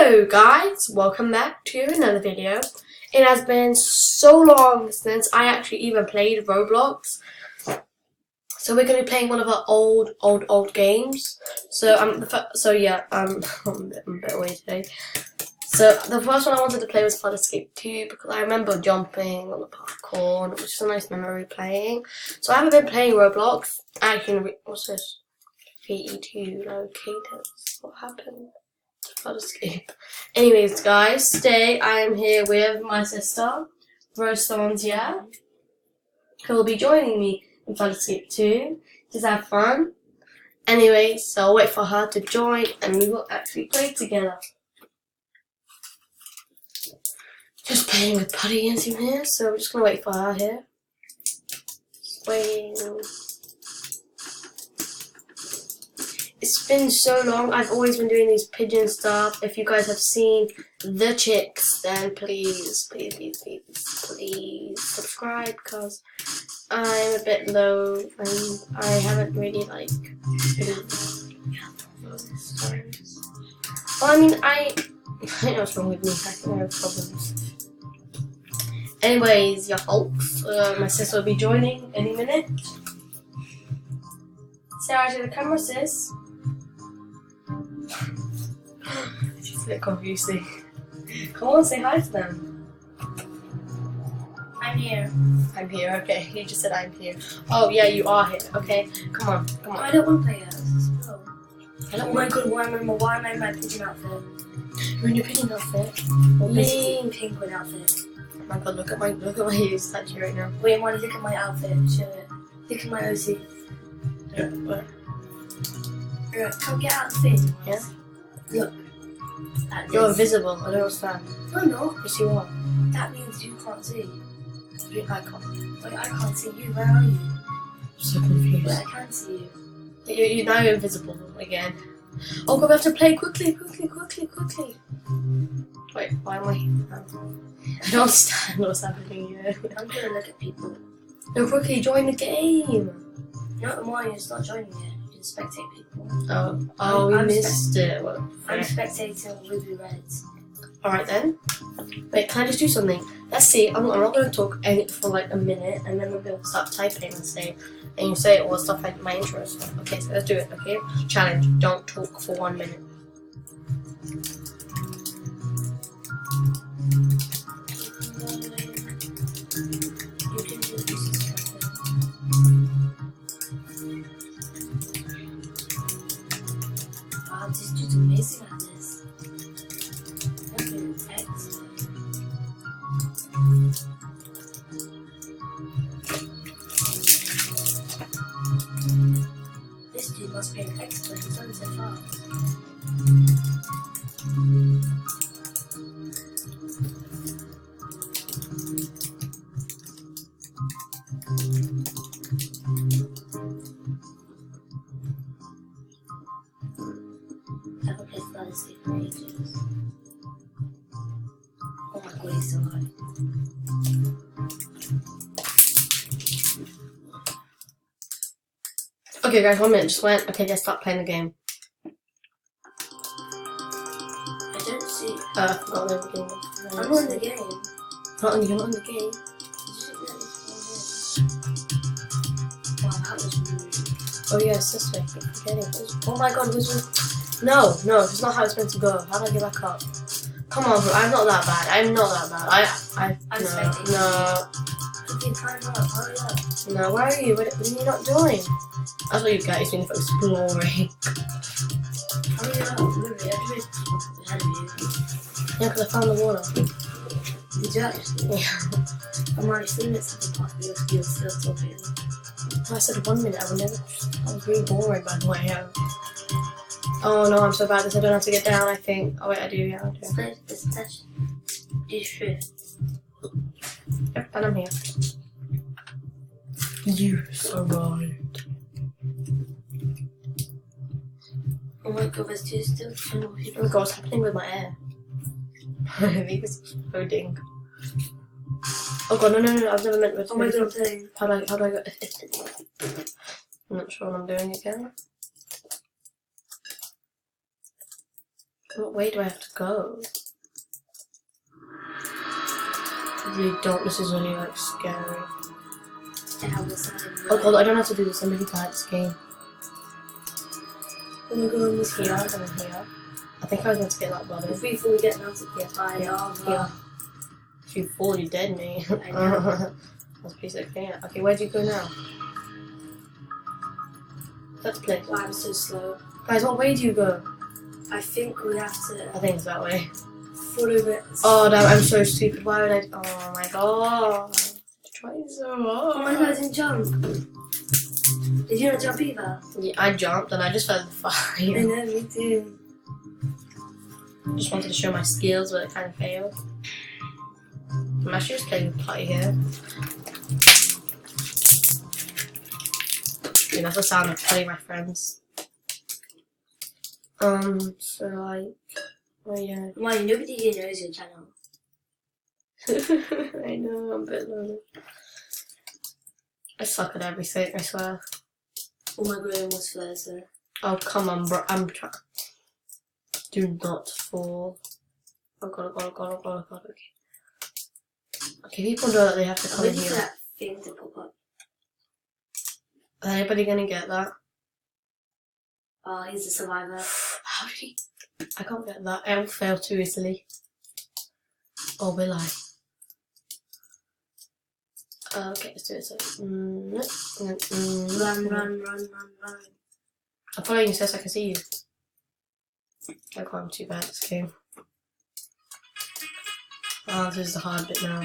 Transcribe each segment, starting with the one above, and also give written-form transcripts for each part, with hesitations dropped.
Hello guys, welcome back to another video. It has been so long since I actually even played Roblox. So we're going to be playing one of our old games. I'm a bit away today. So the first one I wanted to play was Flood Escape 2 because I remember jumping on the parkour, which is a nice memory playing. So I haven't been playing Roblox. Actually, what's this? VE2 locators. What happened? Flood Escape. Anyways, guys, today I am here with my sister, Rose Thornsia, who will be joining me in Flood Escape 2. Just have fun. Anyways, so I'll wait for her to join and we will actually play together. Just playing with Putty in here, so we're just gonna wait for her here. Just waiting. It's been so long. I've always been doing these pigeon stuff. If you guys have seen The Chicks, then please subscribe because I'm a bit low and I haven't really well, I mean, I know what's wrong with me. I think I have problems. Anyways, your folks, my sister will be joining any minute. Say hi to the camera, sis. She's a bit confusing. Come on, say hi to them. I'm here. I'm here, okay. You just said I'm here. Oh, yeah, you are here. Okay, come on. I don't want to play as. No. Oh my god, why am I in my pigeon outfit? You're in your pigeon outfit? Well, basically penguin outfit. Oh my god, look at my statue right now. Wait, Monty, look at my outfit. Show it. Look at my OC. Yeah, where? Alright, come get out of the thing. Yeah? Look. You're invisible. I don't understand. No, no. Yes, you are. That means you can't see. I can't. Wait, I can't see you. Where are you? I'm so confused. Wait, I can see you. You're now invisible again. Oh god, we have to play quickly. Wait, why am I here? I don't understand what's happening here. I'm gonna look at people. No, quickly, join the game. No, Mario, it's not joining yet. You can spectate people. Oh, we missed it. Well, I'm spectating Ruby Reds. Alright then. Wait, can I just do something? Let's see. I'm not going to talk for like a minute and then we're going to start typing and you say all the stuff like my intro and stuff. Okay, so let's do it, okay? Challenge. Don't talk for 1 minute. Wow, this dude's amazing at this. That's really text. This dude must be an expert. He's done so fast. I haven't played Flood Escape for ages. Oh my god, he's so high. Okay guys, 1 minute just went. Okay, let's start playing the game. I don't see. I forgot the game. I'm not in the game. You're not in the game. Wow, that was rude. Oh yeah, it's this way. I keep forgetting. Oh my god, No, it's not how it's meant to go. How do I get back up? Come on, bro. I'm not that bad. I'm no. Okay, time up. Hurry up. No, where are you? What are you not doing? That's what you get. You're for exploring. Hurry up. Literally, everybody's ahead of you. Yeah, because I found the water. Did you actually? Yeah. I'm already seeing it at the part of your still talking. I said 1 minute. I was really boring by the way. Oh no, I'm so bad at this. I don't have to get down, I think. Oh wait, I do, yeah, I do. This touch. You should. Yep, and I'm here. You survived. Oh my god, there's still two more Oh people. my god, what's happening with my air? I think it's exploding. Oh god, no, I've never meant to. Oh my god, I'm playing. How do I go? I'm not sure what I'm doing again. What way do I have to go? Really don't. This is really like scary. Yeah, we'll sign Oh god, I don't have to do this. I'm really bad at this game. Oh my god, It's here and then here. I think I was meant to get that button. if we fall, we get melted by lava. Yeah. If you fall, you dead me. I know. That's basically it. Okay, where do you go now? That's the place. Why I'm so slow. Guys, what way do you go? I think we have I to think it's that way. follow this. Oh damn, I'm so stupid. Why would I? Oh my god. I'm trying so hard. Oh my god, I didn't jump. Did you not jump either? Yeah, I jumped and I just fell in the I fire. know, me too. Just wanted to show my skills, but it kind of failed. I'm actually just playing with putty here. Yeah, that's the sound of putty, my friends. So like, oh yeah. Why, nobody here knows your channel. I know, I'm a bit lonely. I suck at everything, I swear. Oh my god, I almost fell there. Oh, come on, bro. I'm trying. Do not fall. Oh god, oh god, oh god, oh god, oh god, okay. Okay, people know that they have to I'm come in waiting for here. that thing to pop up. Is anybody gonna get that? Oh, he's a survivor. How did he? I can't get that. I will fail too easily. Or will I? Okay, let's do it. So, Run, run, run, run, run. I'm following you, sis. I can see you. I can't. I'm too bad at this game. Oh, this is the hard bit now.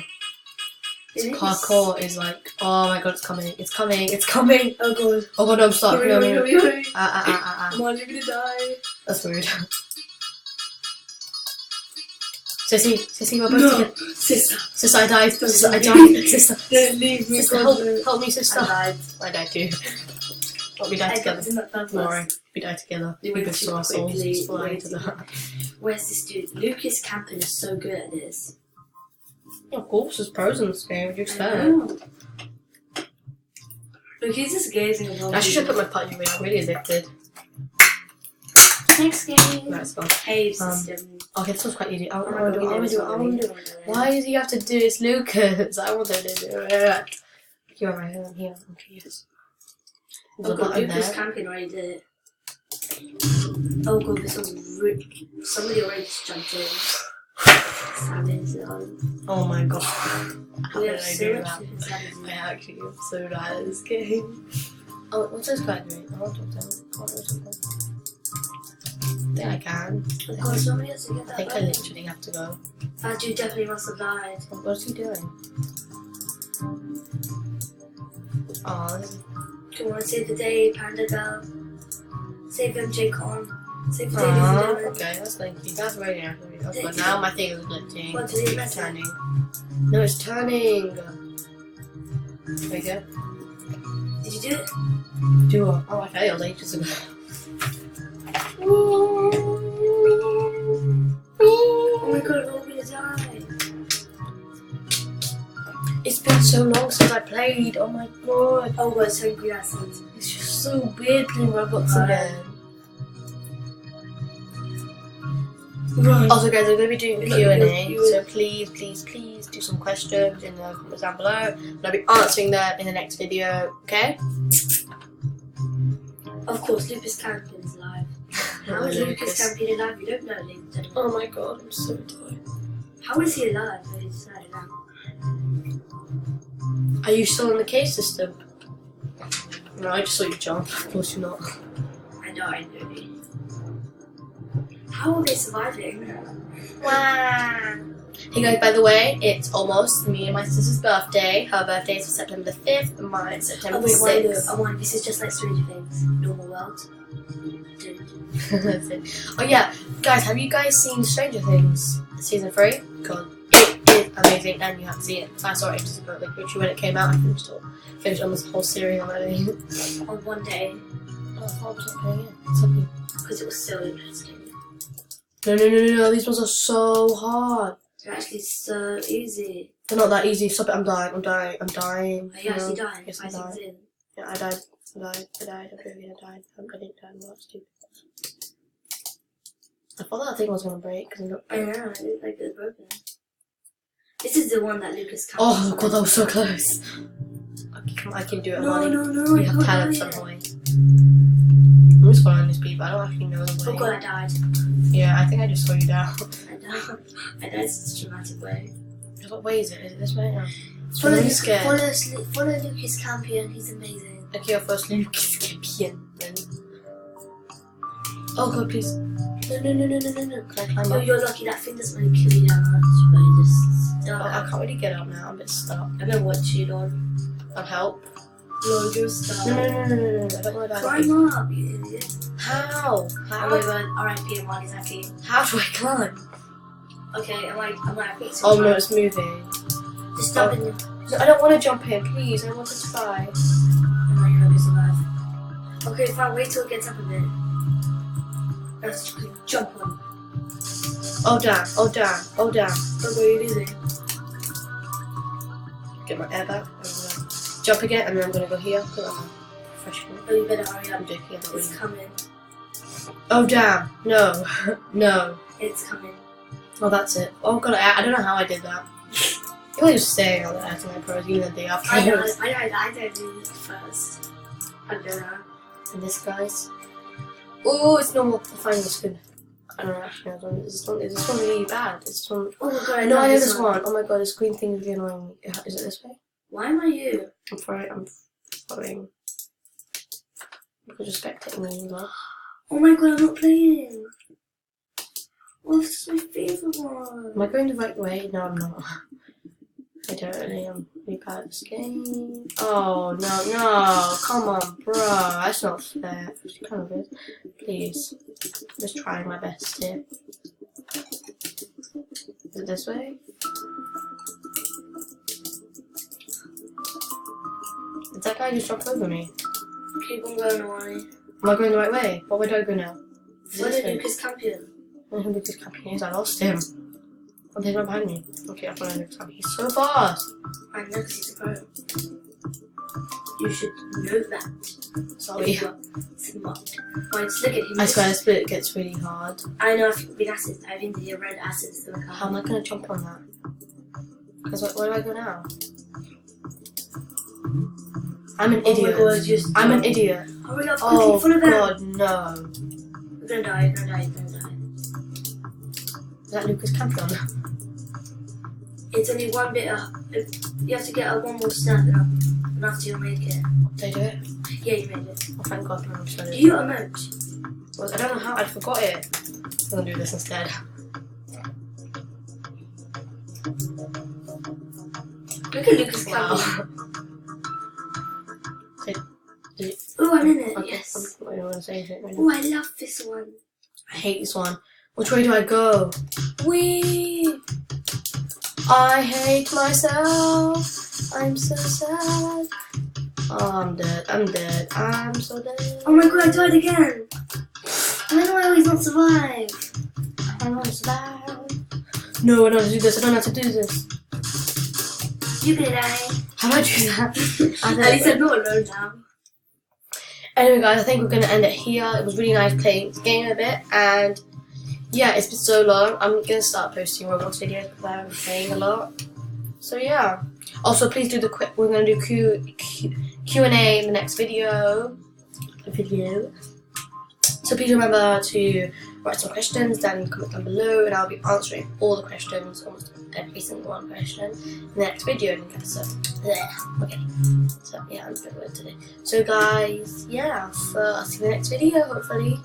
This parkour is like, oh my god, it's coming, it's coming, it's coming. Oh god. Oh god, no, I'm stuck. Hurry, No, hurry, no. hurry, hurry. Come Come on, you're gonna die. That's weird. Sissy, we're both No, together. sister. Sister, I died. Sister, I Don't died. Sister. Don't leave me. Sister, God, help me, sister. I I died too. But we died I got together. in that bad Don't bus. worry, we died together. We We went both too saw our souls quickly, just flying way to too the... Where's this dude? Lucas Campen is so good at this. Of course, there's pros in this game. Would you expect? Look, he's just gazing at all. I should put my putty away. I'm really addicted. Next game. Right, so. Cave system. Okay, this one's quite easy. I Oh my want to God, do it. I want to do it. Why does he have to do this, Lucas? I want him to do it. You're right, I'm here. Okay, yes. There's Oh a god, button Lucas there. Campen already did it. Oh god, this one's somebody already just jumped in. Savage. Oh my god. How We did have I so do much that? different savages. I actually am so bad at this game. Oh, what's this guy doing? I want to tell him. I think I can. Oh god, somebody has to get I that think I button. literally have to go. That dude definitely must have died. What's he doing? Oh, this is... Come on, save the day, Panda Girl. Save MJ Con. Save the day, ladies and gentlemen. Okay, that's thank you. That's very nice of you. Okay, but now my thing is glitching. What did he mess up? Turning. No, it's turning. There you go. Did you do it? Do what? Oh, I failed ages ago. Oh my god, I'm gonna die. It's been so long since I played. Oh my god. Oh god, so good acids. It's just so weird playing Roblox again. Run. Also, guys, I'm going to be doing a No, Q&A, you- so please do some questions in the comments down below, and I'll be answering them in the next video, okay? Of course, Lucas Campen is alive. How is Lucas Campen alive? You don't know, ladies and gentlemen. Oh my god, I'm so tired. How is he alive? I don't know. Are you still in the cave system? No, I just saw you jump. Of course you're not. I know, I know. How are they surviving? Wow. Hey guys, by the way, it's almost me and my sister's birthday. Her birthday is September the 5th, and mine's September Oh the wait, 6th. I want. This is just like Stranger Things. Normal world. That's it. Oh yeah, guys, have you guys seen Stranger Things season 3? God, it is amazing, and you have to see it. I saw it ages ago, like literally when it came out. I finished almost the whole series already. On one day, Oh, I thought I was not playing it. Something. because it was so interesting. No, these ones are so hard. They're actually so easy. They're not that easy. Stop it, I'm dying. Are you actually dying? Yes, 5 I seconds died. in. Yeah, I died. I'm really I died. I didn't die. I'm not stupid. I thought that thing was gonna break. I know, I didn't like it broken. This is the one that Lucas can't. Oh god, that was so close. Okay, come on, I can do it. No, Money. no, no. We I have can't talent do some it. point. I'm just following this beat, but I don't actually know the way. Oh god, I died. Yeah, I think I just saw you down. I died in such a dramatic way. What way is it? Is it this way? No. Follow, I'm scared. follow Lucas Campion, he's amazing. Okay, I'll first Lucas Campion then. Oh god, please. No. Can I climb up? You're lucky that thing doesn't really kill you that much, but you just Oh, don't. I can't really get up now. I'm a bit stuck. I've been watching on. I'll help. No, you're stuck. No. I don't want to die. Climb up, you idiot. How? Oh my How? god, RIP and 1 exactly. How do I climb? Okay, am I fixing Oh no, it's moving. Just jump in. No, I don't want to jump in, please. I want to try. And then you're not gonna survive. Okay, fine, wait till it gets up a bit. Let's jump on. Oh damn. Look what you're losing. Get my air back. I'm gonna jump again, and then I'm gonna go here. Because I'm a professional. Oh, you better hurry up. I'm joking. I don't It's really. coming. Oh damn. No. No. It's coming. Oh, that's it. Oh god, I don't know how I did that. I was saying all the acting like pros even the day after. I don't do it first. I don't know. And this guy's. Oh, it's normal. I find this good. I don't know actually. Is this one really bad? Is this one? Oh my god, I know I know this one. Oh my god, this green thing is really annoying me. Is it this way? Why am I you? I'm following. You could just spectate me as well. Oh my god, I'm not playing. Oh, this is my favourite one. Am I going the right way? No, I'm not. I don't really. I'm really bad at this game. Oh no! Come on, bro. That's not fair. It kind of is. Please. I'm just trying my best here. Is it this way? Did that guy just jump over me? Keep on going away. Am I going the right way? What way do I go now? Is it Follow this way? Lucas Campion. I don't know who Lucas Campion is. I lost him. Oh, he's right behind me. Okay, I follow Lucas Campion. He's so fast. I know because he's a pro. You should know that. Sorry. Smart. Fine, just look at him. I swear this bit gets really hard. I know with acids. I think the red acids will come. How am I gonna jump on that? Because where do I go now? I'm an idiot. Oh my god, just I'm an idiot. hurry up, quickly, Oh follow them. god, no. You're gonna die, you're gonna die, you're gonna die. Is that Lucas Campion? It's only one bit up. You have to get one more snap and after you'll make it. Did I do it? Yeah, you made it. Oh, thank god. I'm sorry. Do you emote? Well, I don't know how. I forgot it. I'm gonna do this instead. Look at Lucas Wow. Campion. Did Oh, I'm in it, okay, yes. I don't want to say anything right now. Oh, I love this one. I hate this one. Which way do I go? Wee! I hate myself. I'm so sad. Oh, I'm dead. I'm so dead. Oh my god, I died again. I don't know why I always not survive. I don't want to survive. No, I don't have to do this. I don't have to do this. You're gonna die. How do I do that? I At don't least I'm not alone now. Anyway, guys, I think we're going to end it here. It was really nice playing this game a bit. And yeah, it's been so long. I'm going to start posting Roblox videos because I've been playing a lot. So yeah. Also, please do we're going to do Q&A in the next video. So please remember to write some questions, then comment down below, and I'll be answering all the questions, almost every single one question, in the next video. So, okay. So yeah, I'm a bit weird today. So guys, yeah, I'll see you in the next video, hopefully,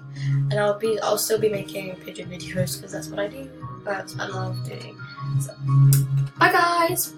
and I'll still be making pigeon videos because that's what I do. That's what I love doing. So, bye guys.